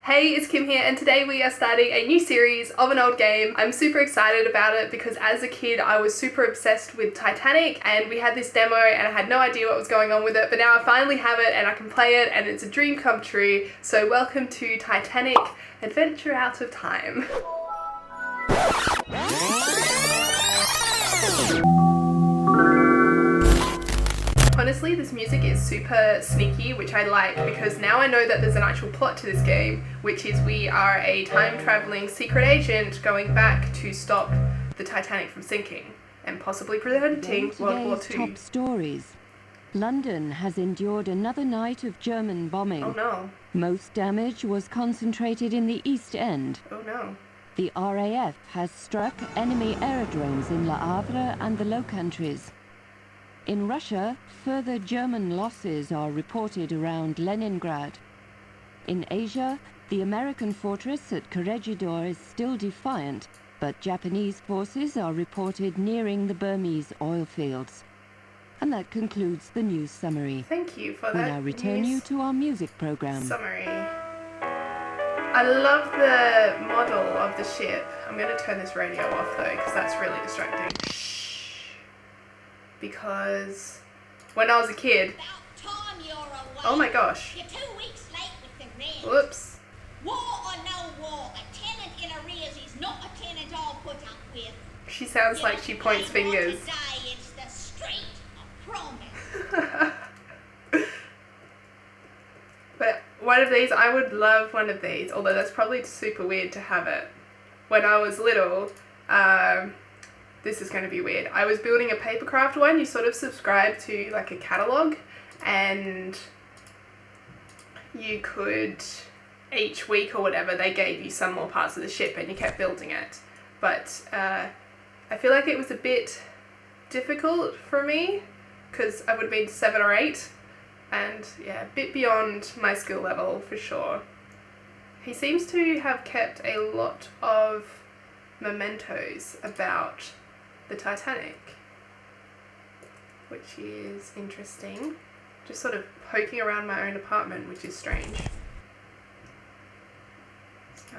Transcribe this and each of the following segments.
Hey, it's Kim here, and today we are starting a new series of an old game. I'm super excited about it because as a kid I was super obsessed with Titanic, and we had this demo and I had no idea what was going on with it, but now I finally have it and I can play it and it's a dream come true. So welcome to Titanic Adventure Out of Time. Honestly, this music is super sneaky, which I like because now I know that there's an actual plot to this game, which is we are a time-traveling secret agent going back to stop the Titanic from sinking and possibly preventing World War II. Top stories. London has endured another night of German bombing. Oh no. Most damage was concentrated in the East End. Oh no. The RAF has struck enemy aerodromes in Le Havre and the Low Countries. In Russia, further German losses are reported around Leningrad. In Asia, the American fortress at Corregidor is still defiant, but Japanese forces are reported nearing the Burmese oil fields. And that concludes the news summary. Thank you for that. We now return you to our music program. Summary. I love the model of the ship. I'm going to turn this radio off though, because that's really distracting. Because when I was a kid, oh my gosh. You're 2 weeks late with the rent. Whoops. War or no war, a tenant in arrears is not a tenant I'll put up with. She sounds like she points fingers. Today it's the street, I promise. But one of these, I would love one of these, although that's probably super weird to have it. When I was little, this is going to be weird. I was building a papercraft one. You sort of subscribe to like a catalogue and you could, each week or whatever, they gave you some more parts of the ship and you kept building it. But I feel like it was a bit difficult for me because I would have been 7 or 8 and yeah, a bit beyond my skill level for sure. He seems to have kept a lot of mementos about the Titanic, which is interesting. Just sort of poking around my own apartment, which is strange.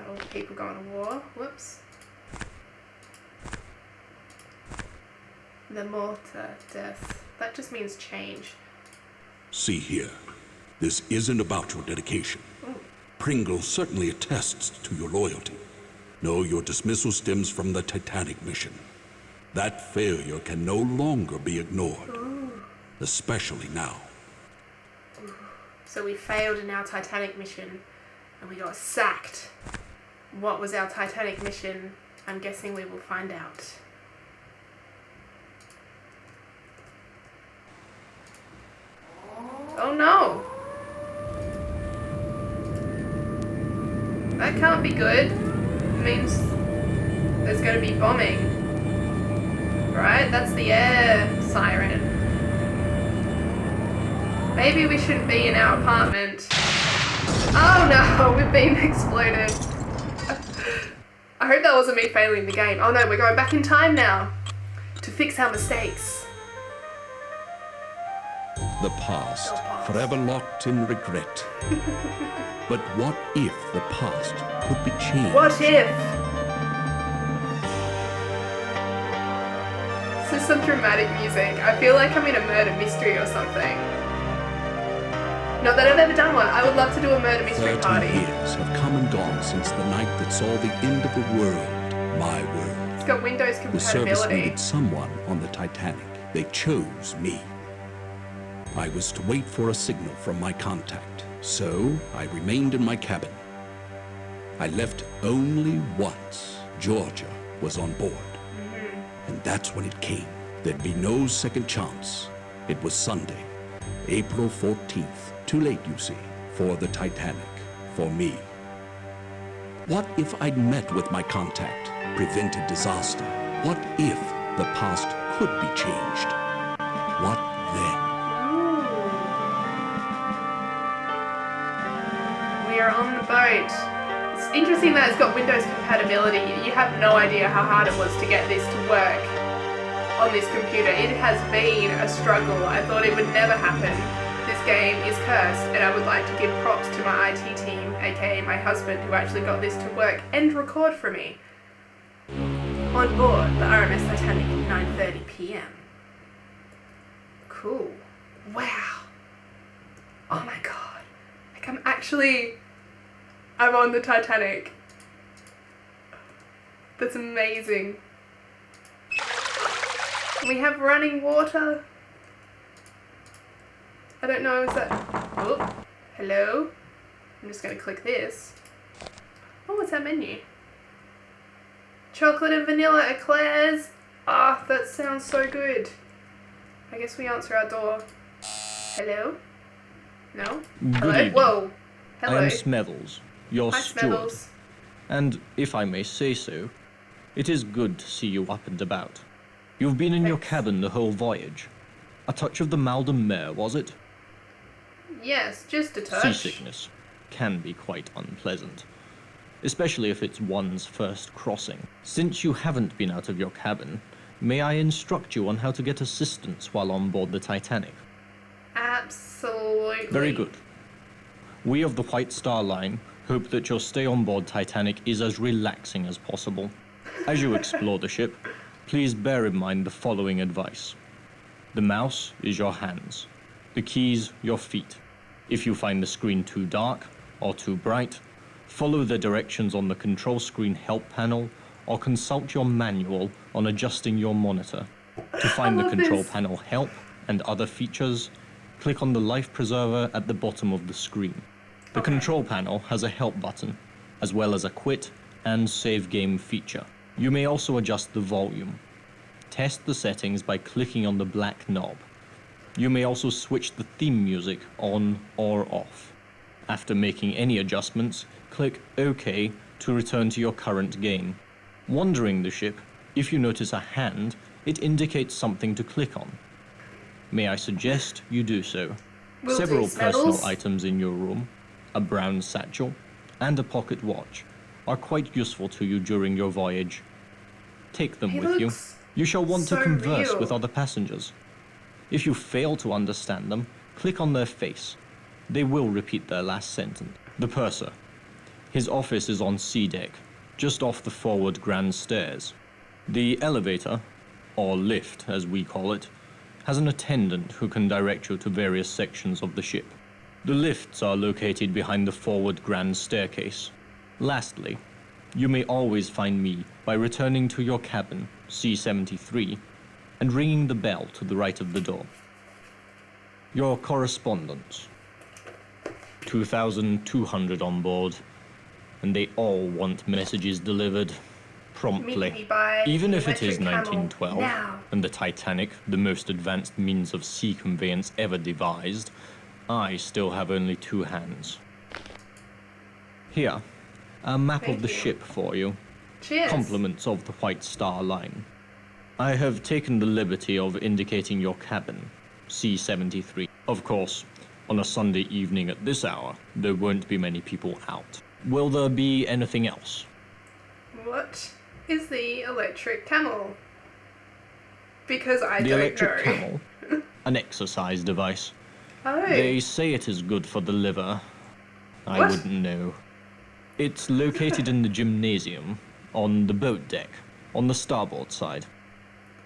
All the people going to war. Whoops. The mortar, death. That just means change. See here, this isn't about your dedication. Ooh. Pringle certainly attests to your loyalty. No, your dismissal stems from the Titanic mission. That failure can no longer be ignored, especially now. So we failed in our Titanic mission and we got sacked. What was our Titanic mission? I'm guessing we will find out. Oh no! That can't be good. It means there's going to be bombing. Right? That's the air siren. Maybe we shouldn't be in our apartment. Oh no, we've been exploded. I hope that wasn't me failing the game. Oh no, we're going back in time now to fix our mistakes. The past, forever locked in regret. But what if the past could be changed? What if? This is some dramatic music. I feel like I'm in a murder mystery or something. Not that I've ever done one. I would love to do a murder mystery 30 party. years have come and gone since the night that saw the end of the world, my world. It's got Windows The service compatibility. needed someone on the Titanic. They chose me. I was to wait for a signal from my contact, so I remained in my cabin. I left only once. Georgia was on board. And that's when it came. There'd be no second chance. It was Sunday, April 14th. Too late, you see, for the Titanic, for me. What if I'd met with my contact, prevented disaster? What if the past could be changed? What then? We are on the boat. It's interesting that it's got Windows compatibility. You have no idea how hard it was to get this to work on this computer. It has been a struggle. I thought it would never happen. This this game is cursed, and I would like to give props to my IT team, aka my husband, who actually got this to work and record for me. On board the RMS Titanic at 9:30 p.m. Cool. Wow. Oh my god. Like I'm on the Titanic. That's amazing. We have running water. I don't know, is that... Oh, hello? I'm just gonna click this. Oh, what's that menu? Chocolate and vanilla eclairs. Ah, that sounds so good. I guess we answer our door. Hello? No? Good Hello? evening. Whoa. Hello. I am Smethels, your Hi, steward. Smethels. And if I may say so, it is good to see you up and about. You've been in your Thanks. cabin the whole voyage. A touch of the mal de mer, was it? Yes, just a touch. Seasickness can be quite unpleasant, especially if it's one's first crossing. Since you haven't been out of your cabin, may I instruct you on how to get assistance while on board the Titanic? Absolutely. Very good. We of the White Star Line hope that your stay on board Titanic is as relaxing as possible. As you explore the ship, please bear in mind the following advice. The mouse is your hands, the keys your feet. If you find the screen too dark or too bright, follow the directions on the control screen help panel or consult your manual on adjusting your monitor. To find the love control this. panel help and other features, click on the life preserver at the bottom of the screen. The Okay. control panel has a help button, as well as a quit and save game feature. You may also adjust the volume. Test the settings by clicking on the black knob. You may also switch the theme music on or off. After making any adjustments, click OK to return to your current game. Wandering the ship, if you notice a hand, it indicates something to click on. May I suggest you do so? Will do, Several personal Smeddles. items in your room, a brown satchel, and a pocket watch are quite useful to you during your voyage. Take them He with you. looks You shall want so to converse real. with other passengers. If you fail to understand them, click on their face. They will repeat their last sentence. The purser. His office is on C deck, just off the forward grand stairs. The elevator, or lift as we call it, has an attendant who can direct you to various sections of the ship. The lifts are located behind the forward grand staircase. Lastly, you may always find me by returning to your cabin, C73, and ringing the bell to the right of the door. Your correspondence. 2,200 on board, and they all want messages delivered promptly. Meet me by Even the if it is electric camel 1912, now. and the Titanic, the most advanced means of sea conveyance ever devised, I still have only two hands. Here, a map Thank of the you. ship for you. Cheers. Compliments of the White Star Line. I have taken the liberty of indicating your cabin, C73. Of course, on a Sunday evening at this hour, there won't be many people out. Will there be anything else? What is the electric camel? Because I The don't electric know. camel, an exercise device. Oh. They say it is good for the liver. I What? wouldn't know. It's located in the gymnasium, on the boat deck, on the starboard side.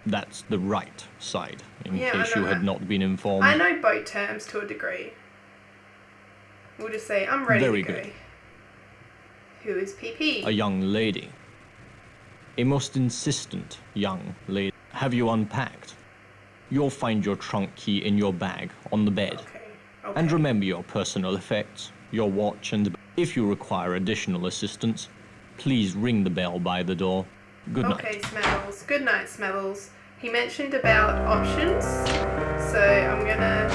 That's the right side, in Yeah, I case you know had that. not been informed. I know boat terms to a degree. We'll just say I'm ready Very to go. good. Who is PP? A young lady. A most insistent young lady. Have you unpacked? You'll find your trunk key in your bag on the bed. Okay. Okay. And remember your personal effects, your watch, and if you require additional assistance, please ring the bell by the door. Good night. Okay, Smells. Good night, Smells. He mentioned about options, so I'm gonna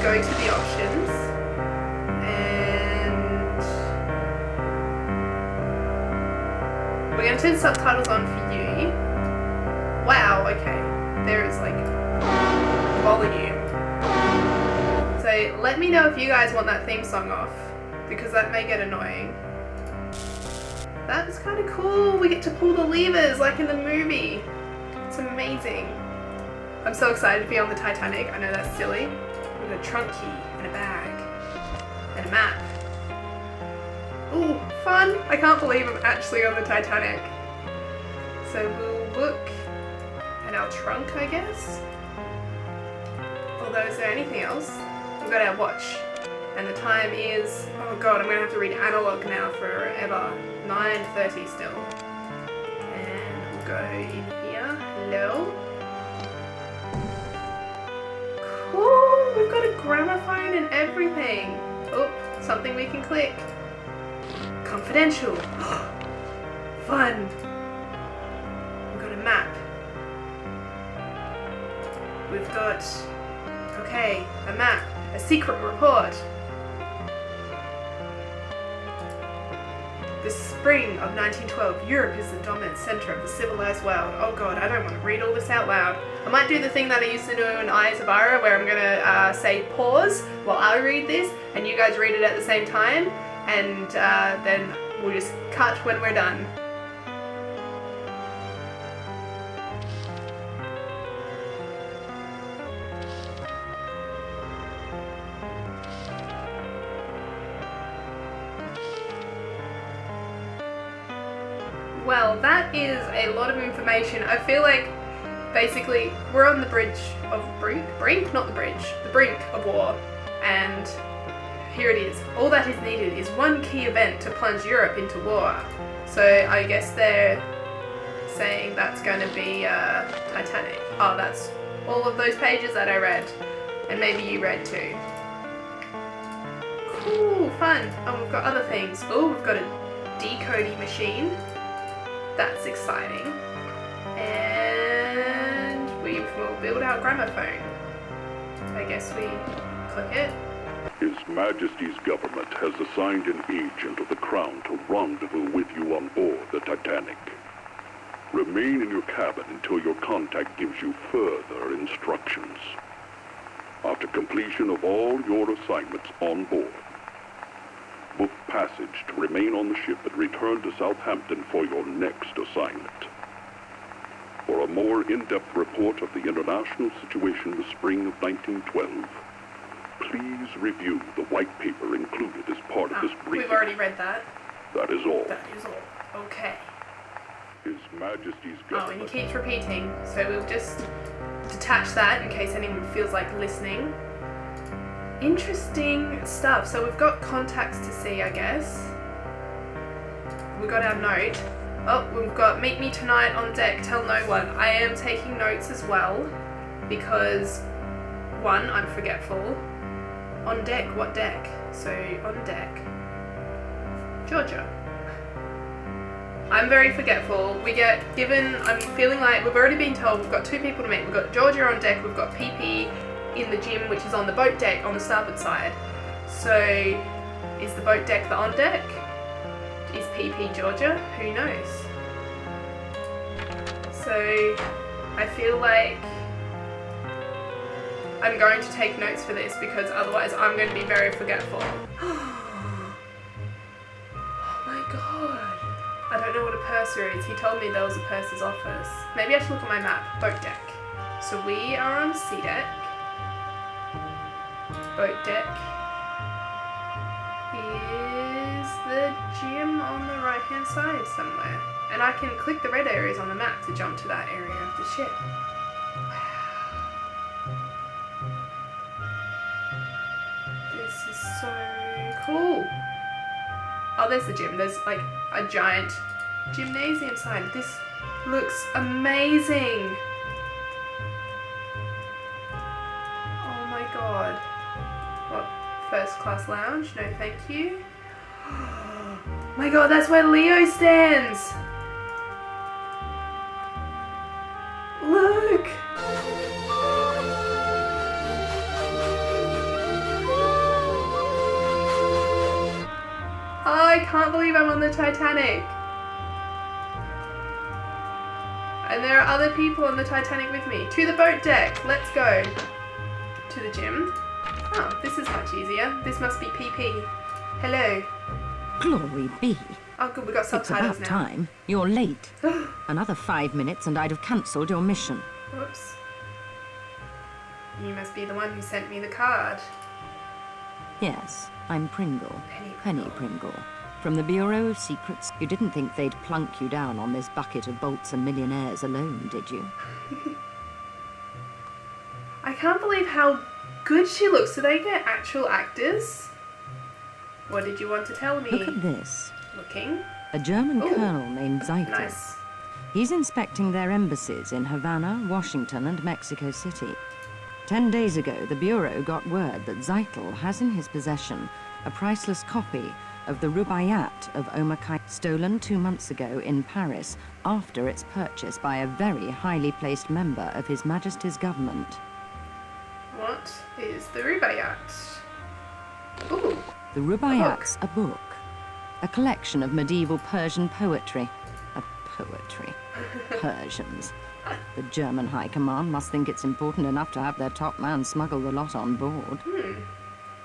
go to the options and we're gonna turn subtitles on for you. Wow, okay. There is like volume. So let me know if you guys want that theme song off, because that may get annoying. That is kind of cool. We get to pull the levers like in the movie. It's amazing. I'm so excited to be on the Titanic. I know that's silly. With a trunk key. and a bag, and a map. Ooh, fun! I can't believe I'm actually on the Titanic. So we'll look at our trunk, I guess. Although, is there anything else? We've got our watch. And the time is, oh god, I'm going to have to read analog now forever. 9:30 still. And we'll go in here. Hello. Cool, we've got a gramophone and everything. Oh, something we can click. Confidential. Fun. We've got a map. We've got, okay, a map. A secret report. The spring of 1912, Europe is the dominant centre of the civilised world. Oh god, I don't want to read all this out loud. I might do the thing that I used to do in Eyes of Ira, where I'm going to say pause while I read this, and you guys read it at the same time, and then we'll just cut when we're done. Well, that is a lot of information. I feel like basically we're on the brink of war, and here it is. All that is needed is one key event to plunge Europe into war. So I guess they're saying that's going to be Titanic. Oh, that's all of those pages that I read, and maybe you read too. Cool, fun. Oh, we've got other things. Oh, we've got a decoding machine. That's exciting. And we will build our gramophone. I guess we click it. His Majesty's government has assigned an agent of the Crown to rendezvous with you on board the Titanic. Remain in your cabin until your contact gives you further instructions. After completion of all your assignments on board, book passage to remain on the ship and return to Southampton for your next assignment. For a more in-depth report of the international situation in the spring of 1912, please review the white paper included as part of this briefing. We've already read that. That is all. That is all. Okay. His Majesty's Oh, government... and he keeps repeating, so we'll just detach that in case anyone feels like listening. Interesting stuff. So we've got contacts to see, I guess. We've got our note. Oh, we've got meet me tonight on deck, tell no one. I am taking notes as well because, one, I'm forgetful. On deck, what deck? So, on deck. Georgia. I'm very forgetful. We get given, I'm feeling like we've already been told we've got two people to meet. We've got Georgia on deck, we've got PP in the gym, which is on the boat deck on the starboard side. So, is the boat deck the on deck? Is PP Georgia? Who knows? So, I feel like I'm going to take notes for this because otherwise I'm going to be very forgetful. Oh my god. I don't know what a purser is. He told me there was a purser's office. Maybe I should look at my map. Boat deck. So we are on C deck. Boat deck is the gym on the right hand side somewhere. And I can click the red areas on the map to jump to that area of the ship. This is so cool. Oh, there's the gym. There's like a giant gymnasium sign. This looks amazing. Oh my god. What? First class lounge? No thank you. My god, that's where Leo stands. Look. I can't believe I'm on the Titanic. And there are other people on the Titanic with me. To the boat deck. Let's go. To the gym. Oh, this is much easier. This must be PP. Hello. Glory be. Oh, good. We got subtitles it's about now. time. You're late. Another 5 minutes and I'd have cancelled your mission. Whoops. You must be the one who sent me the card. Yes, I'm Pringle. Penny Penny Pringle. From the Bureau of Secrets. You didn't think they'd plunk you down on this bucket of bolts and millionaires alone, did you? I can't believe how good she looks. Do they get actual actors? What did you want to tell me? Look at this. Looking. A German Ooh, colonel named Zeitel. Nice. He's inspecting their embassies in Havana, Washington, and Mexico City. 10 days ago, the Bureau got word that Zeitel has in his possession a priceless copy of the Rubaiyat of Omar Khayyam, stolen 2 months ago in Paris after its purchase by a very highly placed member of His Majesty's government. What is the Rubaiyat? Ooh. The Rubaiyat's a book, a collection of medieval Persian poetry. Poetry. Persians. The German High Command must think it's important enough to have their top man smuggle the lot on board.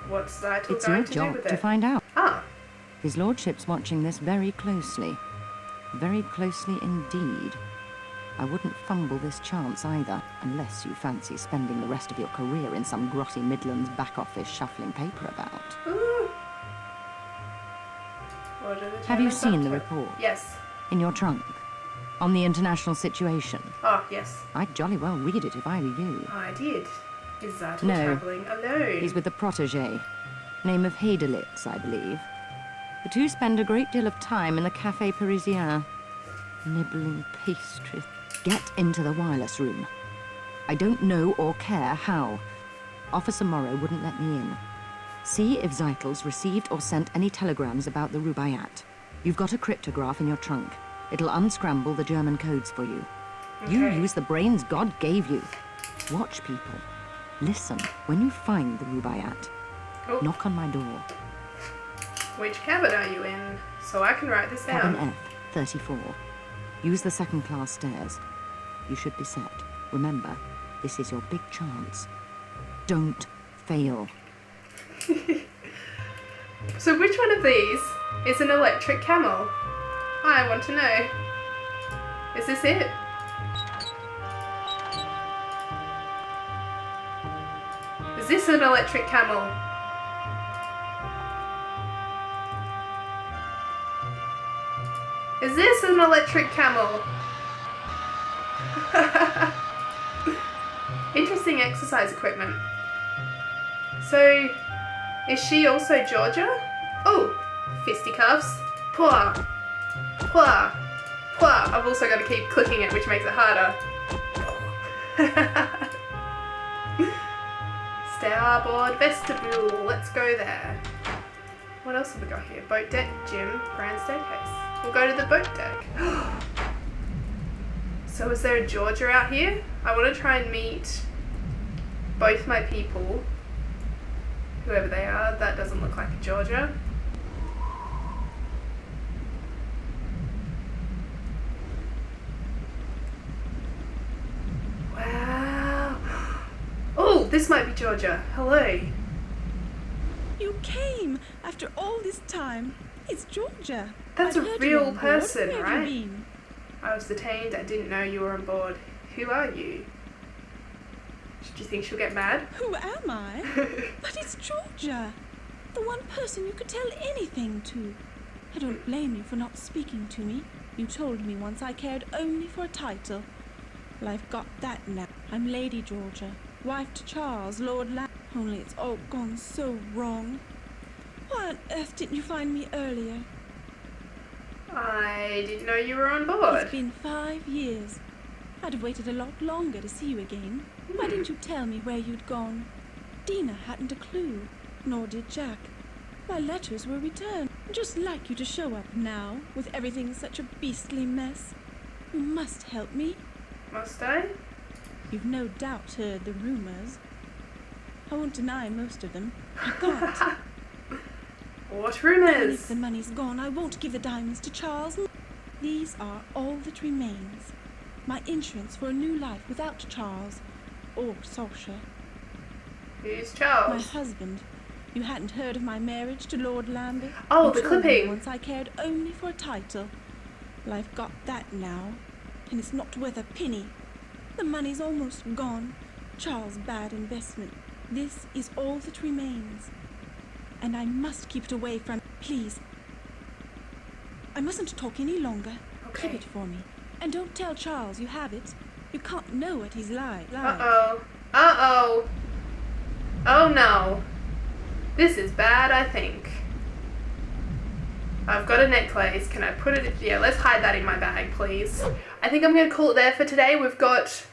What's that It's going your to do job with to it? find out. Ah. His Lordship's watching this very closely. Very closely indeed. I wouldn't fumble this chance either, unless you fancy spending the rest of your career in some grotty Midlands back office shuffling paper about. Ooh. What are the Have you Germans seen up the to? report? Yes. In your trunk? On the international situation? Oh, yes. I'd jolly well read it if I were you. I did. Is that No. travelling alone? He's with a protégé. Name of Heidelitz, I believe. The two spend a great deal of time in the Café Parisien. Nibbling pastries. Get into the wireless room. I don't know or care how. Officer Morrow wouldn't let me in. See if Zeitel's received or sent any telegrams about the Rubaiyat. You've got a cryptograph in your trunk. It'll unscramble the German codes for you. You Okay. use the brains God gave you. Watch people. Listen when you find the Rubaiyat. Oh. Knock on my door. Which cabin are you in? So I can write this down. Cabin F, 34. Use the second-class stairs. You should be set. Remember, this is your big chance. Don't fail. So which one of these is an electric camel? I want to know. Is this it? Is this an electric camel? Is this an electric camel? Interesting exercise equipment. So, is she also Georgia? Oh, fisticuffs. Pwah. Pwah. Pwah. I've also got to keep clicking it, which makes it harder. Starboard vestibule. Let's go there. What else have we got here? Boat deck, gym, grand staircase. We'll go to the boat deck. So is there a Georgia out here? I want to try and meet both my people. Whoever they are. That doesn't look like a Georgia. Wow. Oh, this might be Georgia. Hello. You came after all this time. It's Georgia. That's I'd a heard you were real on board. person, Where have right? you been? I was detained. I didn't know you were on board. Who are you? Do you think she'll get mad? Who am I? But it's Georgia. The one person you could tell anything to. I don't blame you for not speaking to me. You told me once I cared only for a title. Well, I've got that now. I'm Lady Georgia, wife to Charles, Lord Lam. Only it's all gone so wrong. Why on earth didn't you find me earlier? I didn't know you were on board. It's been 5 years. I'd have waited a lot longer to see you again. Why didn't you tell me where you'd gone? Dina hadn't a clue, nor did Jack. My letters were returned. Just like you to show up now, with everything such a beastly mess. You must help me. Must I? You've no doubt heard the rumors. I won't deny most of them. I can't. What And rumors? if the money's gone, I won't give the diamonds to Charles. These are all that remains. My insurance for a new life without Charles or Saoirse. Who's My Charles? husband. You hadn't heard of my marriage to Lord Lambeth? Oh, You the told me clipping. Once I cared only for a title. Well, I've got that now, and it's not worth a penny. The money's almost gone. Charles' bad investment. This is all that remains. and I must keep it away from... Please. I mustn't talk any longer. Okay. Keep it for me. And don't tell Charles you have it. You can't know what he's like. Uh-oh. Uh-oh. Oh no. This is bad, I think. I've got a necklace. Can I put it... Yeah, let's hide that in my bag, please. I think I'm going to call it there for today. We've got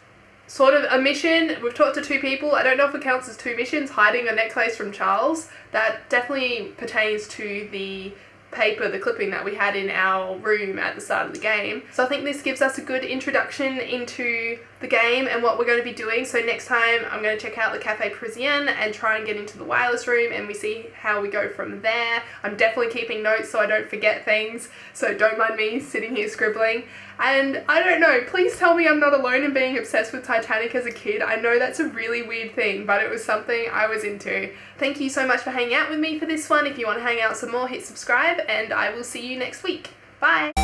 sort of a mission. We've talked to 2 people. I don't know if it counts as 2 missions. Hiding a necklace from Charles. That definitely pertains to the paper, the clipping that we had in our room at the start of the game. So I think this gives us a good introduction into the game and what we're going to be doing. So next time I'm going to check out the Cafe Parisien and try and get into the wireless room, and we see how we go from there. I'm definitely keeping notes so I don't forget things, so don't mind me sitting here scribbling. And I don't know, please tell me I'm not alone in being obsessed with Titanic as a kid. I know that's a really weird thing, but it was something I was into. Thank you so much for hanging out with me for this one. If you want to hang out some more, hit subscribe, and I will see you next week. Bye!